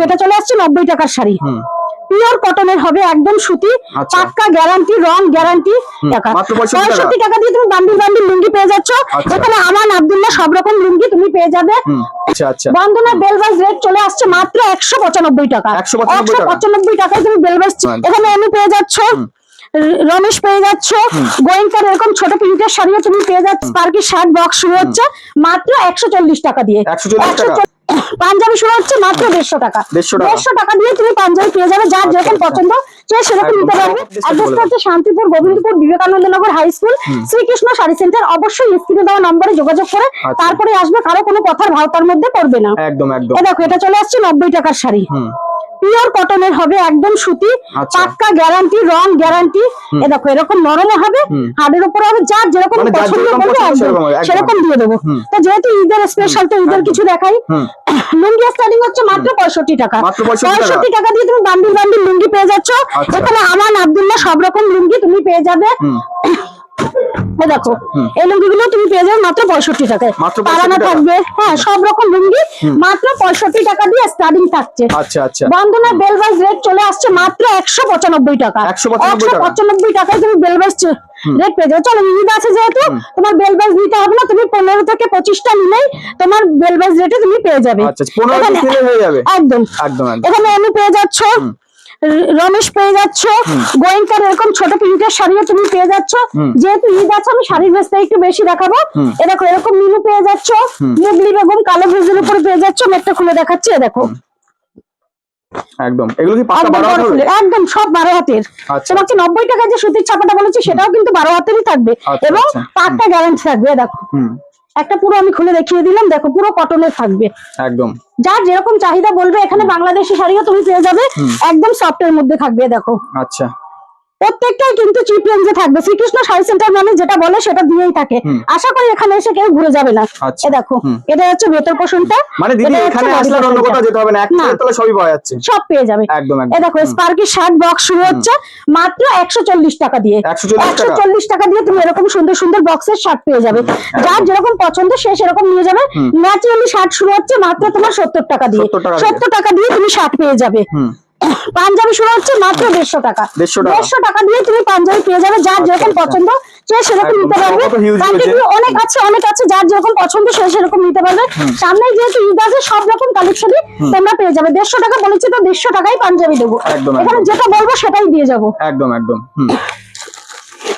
এটা চলে আসছে 90 টাকার শাড়ি, পিওর কটনের হবে, একদম সুতি, পাক্কা গ্যারান্টি, রং গ্যারান্টি। টাকা 65 টাকা দিয়ে তুমি বান্ডিল বান্ডিল লুঙ্গি পেয়ে যাচ্ছ। এখানে আমান আব্দুল্লাহ সব রকম লুঙ্গি তুমি পেয়ে যাবে। বন্ধনা বেলবাস রেট চলে আসছে মাত্র 195 টাকা, 195 টাকায় তুমি বেলবাস। এখানে আমি পেয়ে যাচ্ছ, রমেশ পেয়ে যাচ্ছ, গোয়েঙ্কার এরকম ছোট প্রিন্টের শাড়িও তুমি পেয়ে যাচ্ছ। স্পার্কি শার্ট বক্স শুরু হচ্ছে মাত্র 140 টাকা দিয়ে, পাঞ্জাবি শুরু হচ্ছে মাত্র 150 টাকা, 150 টাকা দিয়ে তুমি পাঞ্জাবি পেয়ে যাবে, যার যেরকম পছন্দ সে সেরকম নিতে পারবে। অ্যাড্রেসটা হচ্ছে Shantipur, Gobindapur, Vivekananda Nagar high school, Shrikrishna sari centre. অবশ্যই স্ক্রিনে দেওয়া নম্বরে যোগাযোগ করে তারপরে আসবে, কারো কোনো কথার ভাওতার মধ্যে পড়বে না। একদম একদম। দেখো এটা চলে আসছে 90 টাকার শাড়ি, পিওর কটনের হবে, একদম সুতি, পাক্কা গ্যারান্টি, রং গ্যারান্টি। এ দেখো এরকম নরম হবে, হাড়ের উপর হবে, যার যেরকম পছন্দ করবে সেরকম দিয়ে দেবো। তো যেহেতু ঈদের স্পেশাল, তো ঈদের কিছু দেখাই। লুঙ্গি স্টার্টিং হচ্ছে মাত্র 65 টাকা, 65 টাকা দিয়ে তুমি বান্ডিল বান্ডিল লুঙ্গি পেয়ে যাচ্ছ। এখানে আমান আব্দুল্লাহ সব রকম লুঙ্গি তুমি পেয়ে যাবে। দেখো এই লুঙ্গিগুলো তুমি পেয়ে যাবে মাত্র 65 টাকায়, পারানা থাকবে, হ্যাঁ সব রকম লুঙ্গি মাত্র 65 টাকা দিয়ে স্টার্টিং থাকছে। বন্ধনা বেলবাস রেট চলে আসছে মাত্র 195 টাকা, 195 টাকায় তুমি বেলবাস রেট পেয়ে যাবে। চলো ঈদ আছে যেহেতু তোমার বেলবাস নিতে হবে না, তুমি 15 থেকে 25টা নিলেই তোমার বেলবাস রেটে তুমি পেয়ে যাবে। একদম একদম। এখানে আমি পেয়ে যাচ্ছ, রমেশ পেয়ে যাচ্ছ, গোয়েঙ্কার এরকম ছোট প্রিন্টের শাড়িও তুমি পেয়ে যাচ্ছ। যেহেতু ঈদ আছে আমি শাড়ির ভেস্টটা একটু বেশি দেখাবো। দেখো এরকম মিনু পেয়ে যাচ্ছ, মুগলি বেগম কালো ভেজের উপরে পেয়ে যাচ্ছ। মেটটা খুলে দেখাচ্ছি, দেখো একদম। এগুলো কি পাকা 12 হাতের? একদম সব 12 হাতের। তোমাকে 90 টাকা যে সুতির ছাপাটা বলেছি সেটাও কিন্তু 12 হাতেরই থাকবে এবং পাক্কা গ্যারান্টি থাকবে। দেখো একটা পুরো আমি খুলে দেখিয়ে দিলাম, দেখো পুরো কটনের থাকবে একদম, যার যেরকম চাহিদা বলবে। এখানে বাংলাদেশি শাড়িও তুমি পেয়ে যাবে, একদম সফটের মধ্যে থাকবে। দেখো আচ্ছা, প্রত্যেকটাই কিন্তু চিপ রেঞ্জে থাকবে। শ্রীকৃষ্ণ শাড়ি সেন্টার মানে যেটা বলে সেটা দিয়েই থাকে। আশা করি এখানে এসে কেউ ঘুরে যাবে না। এ দেখো এটা হচ্ছে ভেতর পোর্শনটা, মানে দিদি এখানে আসলে অন্য কোথাও যেতে হবে না, একটাতে তলে সবই পাওয়া যাচ্ছে, সব পেয়ে যাবে একদম। এ দেখো স্পার্কি শার্ট বক্স শুরু হচ্ছে মাত্র 140 টাকা দিয়ে, 140 টাকা দিয়ে তুমি এরকম সুন্দর সুন্দর বক্সের শার্ট পেয়ে যাবে, যার যেরকম পছন্দ সে সেরকম নিয়ে যাবে। ন্যাচারালি শার্ট শুরু হচ্ছে মাত্র তোমার 70 টাকা দিয়ে, 70 টাকা দিয়ে তুমি শার্ট পেয়ে যাবে। পাঞ্জাবি শুরু হচ্ছে মাত্র 150 টাকা, 150 টাকা দিয়ে তুমি পাঞ্জাবি পেয়ে যাবে, যার যেরকম পছন্দ সে সেরকম নিতে পারবে। অনেক আছে অনেক আছে, যার যেরকম পছন্দ সে সেরকম নিতে পারবে। সামনে যেহেতু ঈদ আছে সব রকম কালেকশনই তোমরা পেয়ে যাবে। 150 টাকা বলেছি তো 150 টাকাই পাঞ্জাবি দেবো, এখানে যেটা বলবো সেটাই দিয়ে যাবো একদম একদম।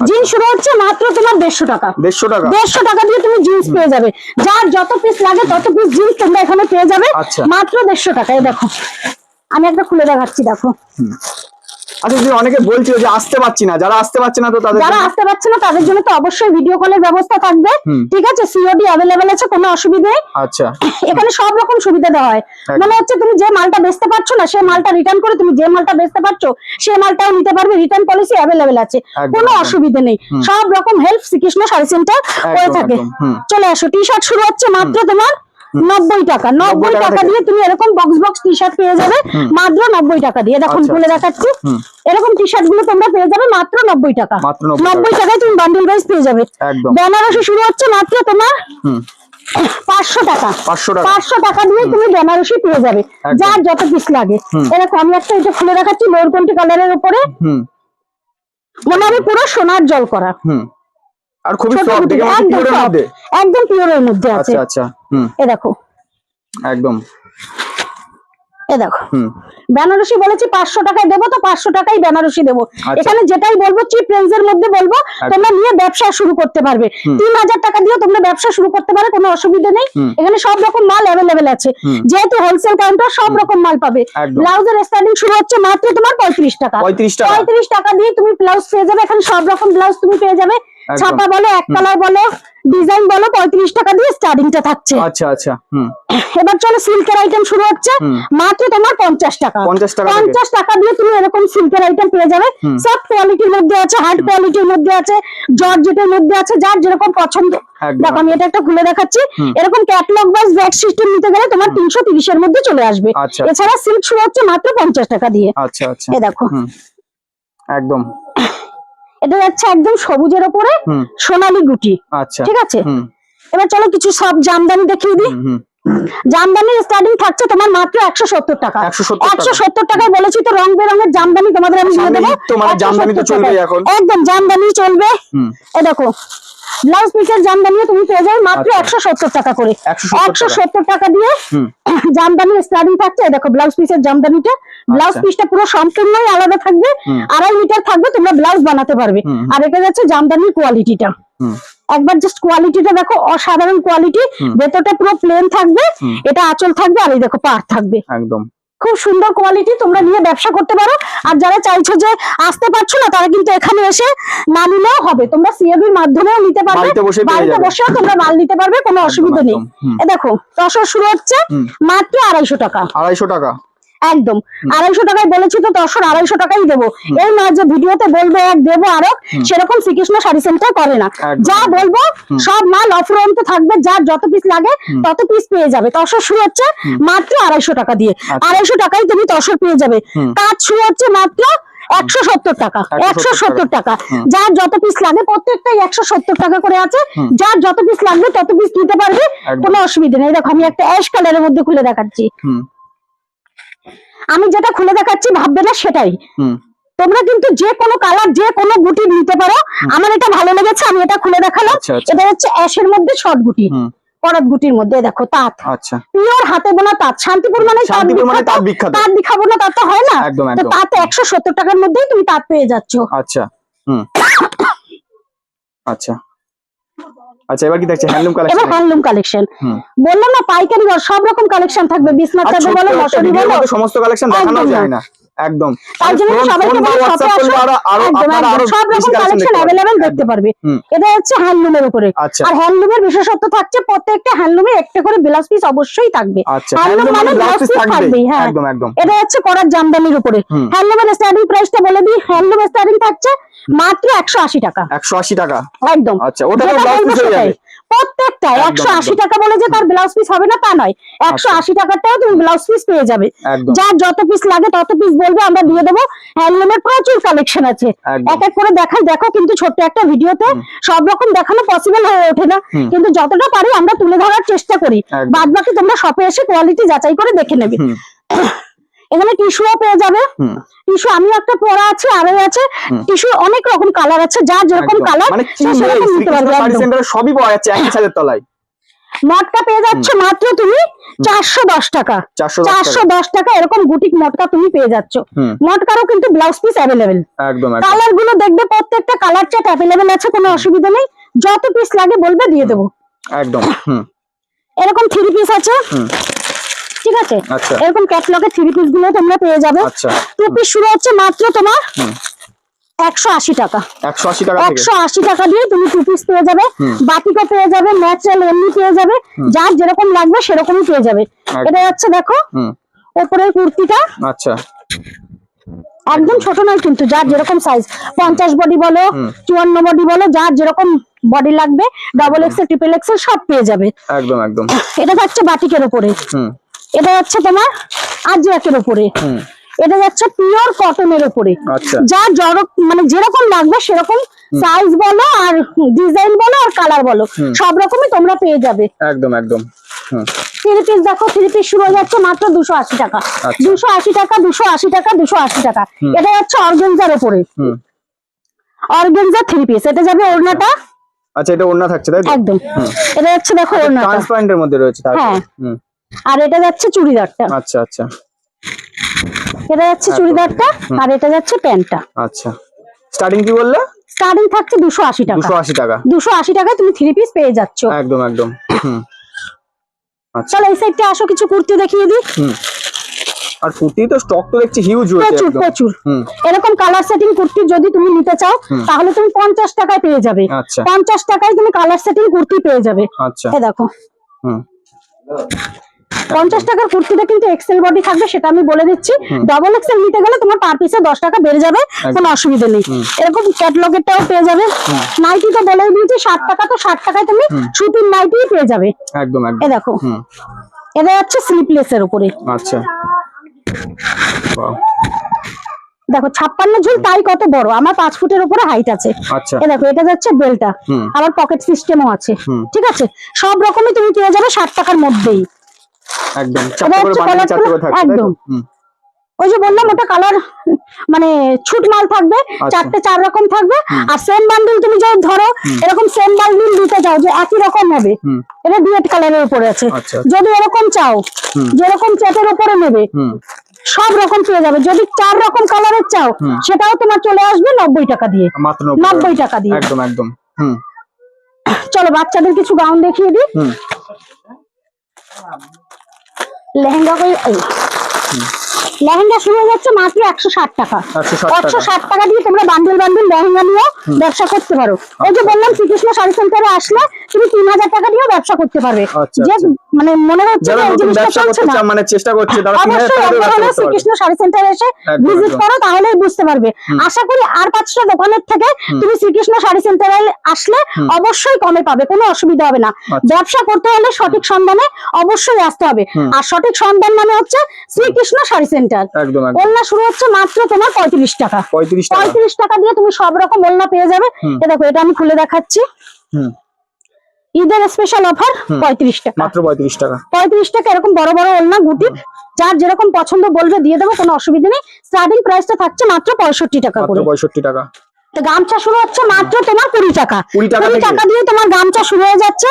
জিন্স শুরু হচ্ছে মাত্র তোমার 150 টাকা, 150 টাকা দিয়ে তুমি জিন্স পেয়ে যাবে, যার যত পিস লাগে তত পিস জিন্স তোমরা এখানে পেয়ে যাবে মাত্র 150 টাকায়। দেখো আমি একটা খুলে দেখাচ্ছি, দেখো আচ্ছা দিদি অনেকে বলছিল যে আসতে পারছি না, যারা আসতে পারছে না তো তাদের জন্য তো অবশ্যই ভিডিও কলের ব্যবস্থা থাকবে, ঠিক আছে? সিওডি अवेलेबल আছে, কোনো অসুবিধা নেই। আচ্ছা এখানে সব রকম সুবিধা দেওয়া হয়, মানে হচ্ছে তুমি যে মালটা বেচতে পারছো না সেই মালটা রিটার্ন করে তুমি যে মালটা বেচতে পারছো সেই মালটাও নিতে পারবে, রিটার্ন পলিসি अवेलेबल আছে, কোনো অসুবিধা নেই। সব রকম হেল্প শ্রীকৃষ্ণ শাড়ি সেন্টার হয়ে থাকে। চলে আসো, টি শার্ট শুরু হচ্ছে মাত্র তোমার 90 টাকা, 90 টাকা দিয়ে তুমি এরকম বক্স বক্স টি শার্ট পেয়ে যাবে মাত্র 90 টাকা দিয়ে। দেখুন খুলে দেখাচ্ছি, এরকম টি শার্ট গুলো তোমরা পেয়ে যাবে মাত্র 90 টাকা, 90 টাকায় তুমি বান্ডিল ওয়াইজ পেয়ে যাবে। বেনারসি শুরু হচ্ছে মাত্র তোমার 500 টাকা, 500 টাকা দিয়ে তুমি বেনারসি পেয়ে যাবে, যার যত পিস লাগে। এরকম আমি একটা এটা খুলে দেখাচ্ছি, লোরকন্টি কালারের উপরে, মানে আমি পুরো সোনার জল করা, আর খুবই সফট, একদম পিওরের মধ্যে আছে। আচ্ছা আচ্ছা, এ দেখো একদম, এ দেখো বেনারসি বলেছি 500 টাকায় দেবো, তো 500 টাকাই বেনারসি দেবো। এখানে যেটাই বলবো চিপ রেঞ্জের মধ্যে বলবো, তোমরা নিয়ে ব্যবসা শুরু করতে পারবে। 3000 টাকা দিয়ে তোমরা ব্যবসা শুরু করতে পারবে, কোনো অসুবিধা নেই। এখানে সব রকম মাল अवेलेबल আছে, যেহেতু হোলসেল কাউন্টার সব রকম মাল পাবে। ব্লাউজের স্টার্টিং শুরু হচ্ছে মাত্র তোমার 35 টাকা, 35 টাকা দিয়ে তুমি ব্লাউজ পেয়ে যাবে। এখানে সব রকম ব্লাউজ তুমি পেয়ে যাবে, ছাপা বলো, এক কালার বলো, ডিজাইন বলো, 35 টাকা দিয়ে স্টার্টিংটা থাকছে। আচ্ছা আচ্ছা, এবার চলো সিল্কের আইটেম শুরু হচ্ছে মাত্র তোমার 50 টাকা, 50 টাকা দিয়ে তুমি এরকম সিল্কের আইটেম পেয়ে যাবে। সফট কোয়ালিটির মধ্যে আছে, হার্ড কোয়ালিটির মধ্যে আছে, জর্জেটের মধ্যে আছে, যার যেরকম পছন্দ। দেখো আমি এটা একটা খুলে দেখাচ্ছি, এরকম ক্যাটালগ বাস ব্যাগ সিস্টেম নিতে গেলে তোমার 330 এর মধ্যে চলে আসবে। এছাড়া সিল্ক শুরু হচ্ছে মাত্র 50 টাকা দিয়ে। আচ্ছা আচ্ছা, এ দেখো একদম, এটা যাচ্ছে একদম সবুজের উপরে সোনালী গুটি। আচ্ছা ঠিক আছে, এবার চলো কিছু সব জামদানি দেখিয়ে দিই। জামদানির স্টার্টিং থাকছে তোমার মাত্র 170 টাকা। 170 টাকায় বলেছি তো, রং বেরঙের জামদানি তোমাদের আমি দিয়ে দেবো। তো মানে জামদানি তো চলবে এখন, একদম জামদানি চলবে। এই দেখো ব্লাউজ পিসের জামদানিও তুমি পেয়ে যাবে মাত্র 170 টাকা করে। 170 টাকা দিয়ে জামদানি স্টার্টিং থাকছে। এই দেখো ব্লাউজ পিসের জামদানিটা, ব্লাউজ পিসটা পুরো সম্পূর্ণই আলাদা থাকবে, 2.5 মিটার থাকবে, তোমরা ব্লাউজ বানাতে পারবে। আর এটা যাচ্ছে জামদানির কোয়ালিটিটা, একবার জাস্ট কোয়ালিটিটা দেখো, অসাধারণ কোয়ালিটি। ভেতরটা পুরো প্লেন থাকবে, এটা আঁচল থাকবে, আর এই দেখো পাড় থাকবে, একদম খুব সুন্দর কোয়ালিটি। তোমরা নিয়ে ব্যবসা করতে পারো। আর যারা চাইছো যে আসতে পারছো না, তারা কিন্তু এখানে এসে না নিলেও হবে, তোমরা সিএবির মাধ্যমেও নিতে পারবে, বাড়িতে বসেও তোমরা মাল নিতে পারবে, কোনো অসুবিধা নেই। এ দেখো তসর শুরু হচ্ছে মাত্র 250 টাকা। 250 টাকা একদম 250 টাকায় বলেছি তো, তসর 250 টাকাই দেবো। এই না যে ভিডিওতে বলবো এক দেবো আরো, সেরকম শ্রীকৃষ্ণ শাড়ি সেন্টার করে না। যা বলবো সব মাল অফুরন্ত থাকবে, যার যত পিস লাগে তত পিস পেয়ে যাবে। তসর শুরু হচ্ছে মাত্র 250 টাকা দিয়ে, 250 টাকায় তুমি তসর পেয়ে যাবে। কাজ শুরু হচ্ছে মাত্র 170 টাকা। 170 টাকা, যার যত পিস লাগে, প্রত্যেকটাই 170 টাকা করে আছে। যার যত পিস লাগবে তত পিস নিতে পারবে, কোনো অসুবিধা নেই। দেখো আমি একটা অ্যাশ কালারের মধ্যে খুলে দেখাচ্ছি। আমি যেটা খুলে দেখাচ্ছি ভাববে না সেটাই, তোমরা কিন্তু যে কোনো কালার, যে কোনো গুটি নিতে পারো। আমার এটা ভালো লেগেছে, আমি এটা খুলে দেখালাম। এটা হচ্ছে অ্যাশের মধ্যে শর্ট গুটি, করাত গুটির মধ্যে দেখো তাঁত, পিওর হাতে বোনা তাঁত। শান্তিপুর মানে তাঁত বিখ্যাত, তাঁত দেখাবো না, তাঁত তো হয় না। তো তাঁত 170 টাকার মধ্যেই তুমি তাঁত পেয়ে যাচ্ছ। আচ্ছা আচ্ছা আচ্ছা, এবার কি দেখছি হ্যান্ডলুম কালেকশন। এবার হ্যান্ডলুম কালেকশন, বললাম না পাইকারি সব রকম কালেকশন থাকবে। বিসনাথ চাদর বলো, মশারি বলো, সমস্ত কালেকশন দেখানো যায় না একদম। তার জন্য সবাইকে বলি শপে আসো, সব রকম কালেকশন अवेलेबल দেখতে পারবে। এটা হচ্ছে হ্যান্ডলুমের উপরে। আর হ্যান্ডলুমের বিশেষত্ব থাকছে প্রত্যেকটা হ্যান্ডলুমে একটা করে ব্লাউজ পিস অবশ্যই থাকবে। হ্যান্ডলুম মানে ব্লাউজ পিস থাকবেই। হ্যাঁ একদম একদম। এটা হচ্ছে করার জামদানির উপরে। হ্যান্ডলুমের স্টার্টিং প্রাইসটা বলে দিই, হ্যান্ডলুম স্টার্টিং থাকছে মাত্র 180 টাকা। 180 টাকা একদম। আচ্ছা, ওটা তো ব্লাউজ পিস হয়ে যাবে প্রত্যেকটা। 180 টাকা বলে যে তার ব্লাউজ পিস হবে না তা নয়, 180 টাকাটাও তুমি ব্লাউজ পিস পেয়ে যাবে। যার যত পিস লাগে তত পিস বলবে, আমরা দিয়ে দেবো। হ্যান্ডলুমের প্রচুর কালেকশন আছে, এক এক করে দেখাই। দেখো কিন্তু ছোট্ট একটা ভিডিওতে সব রকম দেখানো পসিবল হয়ে ওঠে না, কিন্তু যতটা পারি আমরা তুলে ধরার চেষ্টা করি। বাদ বাকি তোমরা শপে এসে কোয়ালিটি যাচাই করে দেখে নেবে। এখানে টিস্যুও পেয়ে যাবে। টিস্যু আমি একটা পরা আছে, আরো আছে টিস্যু, অনেক রকম কালার আছে, যার যেরকম কালার সেরকম নিতে পারবে। সবই পাওয়া যাচ্ছে একই ছাদের তলায়। মটকা পেয়ে যাচ্ছে মাত্র তুমি 410 টাকা। 410 টাকা এরকম বুটিক মটকা তুমি পেয়ে যাচ্ছ। মটকারও কিন্তু ব্লাউজ পিস अवेलेबल। একদম। কালার গুলো দেখবে, প্রত্যেকটা কালার চার্ট अवेलेबल আছে, কোনো অসুবিধা নেই। যত পিস লাগে বলবে দিয়ে দেবো একদম। এরকম 3 পিস আছে, ঠিক আছে। এরকম ক্যাটালগের 3 পিস গুলো তোমরা পেয়ে যাবে। 2 পিস শুরু হচ্ছে মাত্র তোমার 180 টাকা। 180 টাকা দিয়ে তুমি 2 পিস পেয়ে যাবে। বাটিকও পেয়ে যাবে, ন্যাচারাল এমনি পেয়ে যাবে, যার যেরকম লাগবে সেরকমই পেয়ে যাবে। এটা হচ্ছে দেখো উপরের কুর্তিটা, আচ্ছা একদম ছোট নয় কিন্তু, যার যেরকম সাইজ, 50 বডি বলো, 54 বডি বলো, যার যেরকম বডি লাগবে, ডাবল এক্সেল, ট্রিপল এক্সেল সব পেয়ে যাবে। একদম একদম। এটা হচ্ছে বাটিকের উপরে, এটা হচ্ছে তোমার আজরাকের উপরে, এটা যাচ্ছে পিওর কটনের উপরে। যার মানে যেরকম লাগবে সেরকম সাইজ বলো, আর ডিজাইন বলো, আর কালার বলো, সব রকমই তোমরা পেয়ে যাবে। একদম একদম। 3 পিস দেখো, 3 পিস শুরু হয়ে যাচ্ছে মাত্র 280 টাকা। 280 টাকা, 280 টাকা, 280 টাকা। এটা যাচ্ছে অর্গানজার উপরে, অর্গানজা 3 পিস। এটা যাবে ওড়নাটা। আচ্ছা, এটা ওড়না থাকছে তাই তো? একদম। এটা যাচ্ছে দেখো ওড়নাটা ট্রান্সপারেন্টের মধ্যে রয়েছে। হ্যাঁ, আর এটা যাচ্ছে চুড়িদারটা। আচ্ছা আচ্ছা। এটা যাচ্ছে চুড়িদারটা, আর এটা যাচ্ছে প্যান্টটা। আচ্ছা, স্টার্টিং কি বললে? স্টার্টিং থাকছে 280 টাকা। 280 টাকা। 280 টাকায় তুমি 3 পিস পেয়ে যাচ্ছ। একদম একদম। চলো এই সাইডটা আসো, কিছু কুর্তি দেখিয়ে দিই। আর কুর্তি তো স্টক তো দেখছি হিউজ রয়েছে, প্রচুর প্রচুর। এরকম কালার সেটিং কুর্তি যদি তুমি নিতে চাও তাহলে তুমি 50 টাকায় পেয়ে যাবে। 50 টাকায় তুমি কালার সেটিং কুর্তি পেয়ে যাবে। আচ্ছা, এই দেখো 50 টাকার কুর্তিটা কিন্তু এক্সেল বডি থাকবে, সেটা আমি বলে দিচ্ছি। ডাবল এক্সেল নিতে গেলে তোমার পার পিসে 10 টাকা বেড়ে যাবে, কোনো অসুবিধা নেই। এরকম ক্যাটালগেরটাও পেয়ে যাবে। নাইটি তো বলেই দিয়েছি 60 টাকা, তো 60 টাকায় তুমি সুতির নাইটি পেয়ে যাবে। একদম একদম। এই দেখো এটা হচ্ছে স্লিপলেস এর উপরে। আচ্ছা, দেখো 56 ঝুল, তাই কত বড়, আমার 5 ফুটের উপরে হাইট আছে। এই দেখো এটা যাচ্ছে বেলটা, আবার পকেট সিস্টেমও আছে, ঠিক আছে। সব রকমই তুমি পেয়ে যাবে 60 টাকার মধ্যেই। একদম চারটে করে হচ্ছে বান্ডিল, চারটে করে colour থাকবে, তাই তো? একদম। হুম, ওই যে বললাম ওটা কালার মানে ছুট মাল থাকবে, চারটে 4 রকম থাকবে। আর সেম বান্ডিল তুমি যদি ধরো এরকম সেম বান্ডিল নিতে চাও যে একই রকম হবে, হুম, এটা ডুয়েট কালারের উপরে আছে। আচ্ছা, যদি এরকম চাও যেরকম চেটের উপরে নেবে হুম, সব রকম পেয়ে যাবে। যদি 4 রকম কালারের চাও সেটাও তোমার চলে আসবে 90 টাকা দিয়ে, মাত্র 90 টাকা দিয়ে। একদম একদম। হুম, চলো বাচ্চাদের কিছু গাউন দেখিয়ে দিই। হুম, লেহেঙ্গা লেহেঙ্গা শুরু হয়ে যাচ্ছে মাত্র 160 টাকা। 160 টাকা দিয়ে তোমরা বান্ডিল বান্ডিল লেহেঙ্গা নিয়েও ব্যবসা করতে পারো। ওই যে বললাম শ্রীকৃষ্ণ শাড়ি সেন্টারে আসলে তুমি 3000 টাকা দিয়েও ব্যবসা করতে পারবে। যে মানে মনে হচ্ছে যে এই জিনিসটা চলছে না, মানে চেষ্টা করছে তারা 3000 অবশ্যই টাকা দিয়ে একবার ব্যবসা হলে করতে পারবে। শ্রীকৃষ্ণ শাড়ি সেন্টারে এসে ভিজিট করো, তাহলেই বুঝতে পারবে। আশা করি আর 5টা দোকানের থেকে তুমি শ্রীকৃষ্ণ শাড়ি সেন্টারে আসলে অবশ্যই কমে পাবে, কোনো অসুবিধা হবে না। ব্যবসা করতে হলে সঠিক সন্ধানে অবশ্যই আসতে হবে, আর সঠিক সন্ধান মানে হচ্ছে শ্রীকৃষ্ণ শাড়ি সেন্টার। একদম একদম। ওড়না শুরু হচ্ছে মাত্র তোমার 35 টাকা। 35 টাকা দিয়ে তুমি সব রকম ওড়না পেয়ে যাবে। এই দেখো এটা আমি খুলে দেখাচ্ছি। ঈদের স্পেশাল অফার 35 টাকা, মাত্র 35 টাকা। 35 টাকা এরকম বড় বড় ওড়না গুটি, যার যেরকম পছন্দ বলবে দিয়ে দেবো, কোনো অসুবিধা নেই। স্টার্টিং প্রাইসটা থাকছে মাত্র 65 টাকা করে। 65 টাকা। তো গামছা শুরু হচ্ছে মাত্র তোমার 20 টাকা। 20 টাকা দিয়ে তোমার গামছা শুরু হয়ে যাচ্ছে।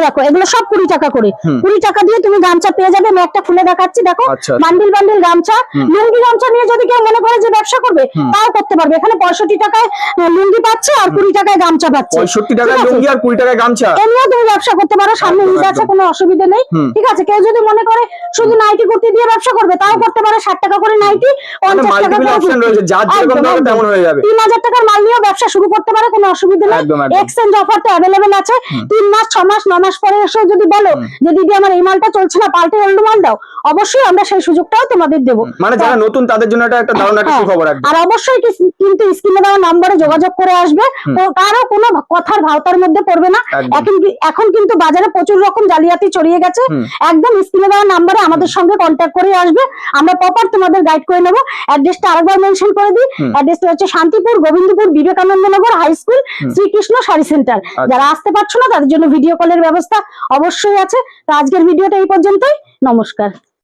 দেখো এগুলো সব 20 টাকা করে। 20 টাকা দিয়ে তুমি গামছা পেয়ে যাবে। আমি একটা খুলে দেখাচ্ছি, দেখো বান্ডিল বান্ডিল গামছা। লুঙ্গি গামছা নিয়ে যদি কেউ মনে করে যে ব্যবসা করবে তাও করতে পারবে। এখানে 65 টাকায় লুঙ্গি পাচ্ছে আর 20 টাকায় গামছা পাচ্ছে। 65 টাকায় লুঙ্গি আর 20 টাকায় গামছা, এ নিয়েও তুমি ব্যবসা করতে পারো। সামনে ঈদ আছে, কোনো অসুবিধা নেই। ঠিক আছে, কেউ যদি মনে করে শুধু নাইটি কুর্তি দিয়ে ব্যবসা করবে তাও করতে পারে। 60 টাকা করে নাইটি, 50 টাকা করে অপশন রয়েছে, যার যেরকম দরকার তেমন হয়ে যাবে। 3000 টাকার মাল নিয়েও ব্যবসা শুরু করতে পারে, কোনো অসুবিধা নেই। এক্সচেঞ্জ অফার তো অ্যাভেলেবেল আছে। 3 মাস 6 মাস 9 মাস পরে এসে যদি বলো যে দিদি আমার এই মালটা চলছে না, পাল্টে অন্য মাল দাও, অবশ্যই আমরা সেই সুযোগটাও তোমাদের দেবো। মানে যারা নতুন তাদের জন্য এটা একটা দারুণ একটা সুখবর একদম। আর অবশ্যই কিন্তু স্ক্রিনে দেওয়া নম্বরে যোগাযোগ করে আসবে। কারো কোনো কথার ভাওতার মধ্যে পড়বে না। এখন কিন্তু বাজারে প্রচুর রকম জালিয়াতি ছড়িয়ে গেছে। একদম স্ক্রিনে দেওয়া নম্বরে আমাদের সঙ্গে কন্ট্যাক্ট করে আসবে, আমরা প্রপার তোমাদের গাইড করে নেবো। অ্যাড্রেসটা আরেকবার মেনশন করে দিই। অ্যাড্রেসটা হচ্ছে Shantipur Gobindapur Vivekanandanagar high school, Shrikrishna sari centre. যারা আসতে পারছো না তাদের জন্য ভিডিও কলের ব্যবস্থা অবশ্যই আছে। তো আজকের ভিডিওটা এই পর্যন্তই। নমস্কার।